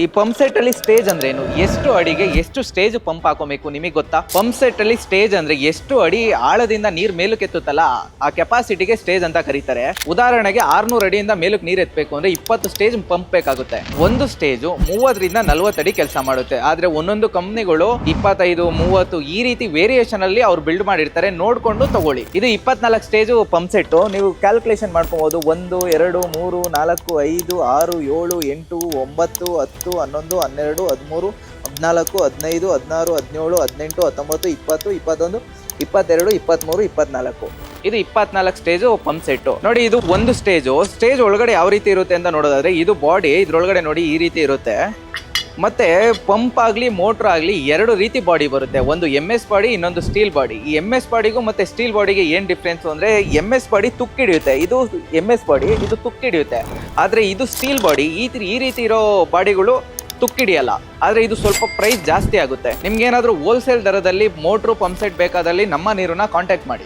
ಈ pump set ಅಲ್ಲಿ stage ಅಂದ್ರೆ ಏನು, ಎಷ್ಟು ಅಡಿಗೆ ಎಷ್ಟು ಸ್ಟೇಜ್ ಪಂಪ್ ಹಾಕೋಬೇಕು ನಿಮಗೆ ಗೊತ್ತಾ? ಪಂಪ್ ಸೆಟ್ ಅಲ್ಲಿ ಸ್ಟೇಜ್ ಅಂದ್ರೆ ಎಷ್ಟು ಅಡಿ ಆಳದಿಂದ ನೀರ್ ಮೇಲಕ್ಕೆ ಎತ್ತುತ್ತಲ್ಲ ಆ ಕೆಪಾಸಿಟಿಗೆ ಸ್ಟೇಜ್ ಅಂತ ಕರೀತಾರೆ. ಉದಾಹರಣೆಗೆ 600 ಅಡಿಯಿಂದ ಮೇಲಕ್ಕೆ ನೀರ್ ಎತ್ತಬೇಕು ಅಂದ್ರೆ 20 ಸ್ಟೇಜ್ ಪಂಪ್ ಬೇಕಾಗುತ್ತೆ. ಒಂದು ಸ್ಟೇಜ್ 30 ರಿಂದ 40 ಅಡಿ ಕೆಲಸ ಮಾಡುತ್ತೆ. ಆದ್ರೆ ಒಂದೊಂದು ಕಂಪ್ನಿಗಳು 25, 30 ಈ ರೀತಿ ವೇರಿಯೇಷನ್ ಅಲ್ಲಿ ಅವ್ರು ಬಿಲ್ಡ್ ಮಾಡಿರ್ತಾರೆ, ನೋಡ್ಕೊಂಡು ತಗೊಳ್ಳಿ. ಇದು 24 ಸ್ಟೇಜ್ ಪಂಪ್ ಸೆಟ್. ನೀವು ಕ್ಯಾಲ್ಕುಲೇಷನ್ ಮಾಡ್ಕೋಬಹುದು. 1, 2, 3, 4, 5, 6, 7, 8, 9, 10, 11, 12, 13, 14, 15, 16, 17, 18, 19, 20, 21, 22, 23, 24. ಇದು 24 ಸ್ಟೇಜ್ ಪಂಪ್ ಸೆಟ್. ನೋಡಿ, ಇದು ಒಂದು ಸ್ಟೇಜ್ ಒಳಗಡೆ ಯಾವ ರೀತಿ ಇರುತ್ತೆ ಅಂತ ನೋಡೋದಾದ್ರೆ, ಇದು ಬಾಡಿ ಇದ್ರೊಳಗಡೆ ನೋಡಿ ಈ ರೀತಿ ಇರುತ್ತೆ. ಮತ್ತೆ ಪಂಪ್ ಆಗಲಿ ಮೋಟ್ರ್ ಆಗಲಿ 2 ರೀತಿ ಬಾಡಿ ಬರುತ್ತೆ. ಒಂದು MS ಬಾಡಿ, ಇನ್ನೊಂದು ಸ್ಟೀಲ್ ಬಾಡಿ. ಈ MS ಬಾಡಿಗೂ ಮತ್ತೆ ಸ್ಟೀಲ್ ಬಾಡಿಗೆ ಏನು ಡಿಫ್ರೆನ್ಸ್ ಅಂದ್ರೆ, MS ಬಾಡಿ ತುಕ್ಕಿಡಿಯುತ್ತೆ, ಇದು MS ಬಾಡಿ ಇದು ತುಕ್ಕಿಡಿಯುತ್ತೆ. ಆದರೆ ಇದು ಸ್ಟೀಲ್ ಬಾಡಿ, ಈ ರೀತಿ ಇರೋ ಬಾಡಿಗಳು ತುಕ್ಕಿಡಿಯಲ್ಲ. ಆದರೆ ಇದು ಸ್ವಲ್ಪ ಪ್ರೈಸ್ ಜಾಸ್ತಿ ಆಗುತ್ತೆ. ನಿಮ್ಗೇನಾದರೂ ಹೋಲ್ಸೇಲ್ ದರದಲ್ಲಿ ಮೋಟ್ರು ಪಂಪ್ ಸೆಟ್ ಬೇಕಾದಲ್ಲಿ ನಮ್ಮ ನೀರನ್ನ ಕಾಂಟ್ಯಾಕ್ಟ್ ಮಾಡಿ.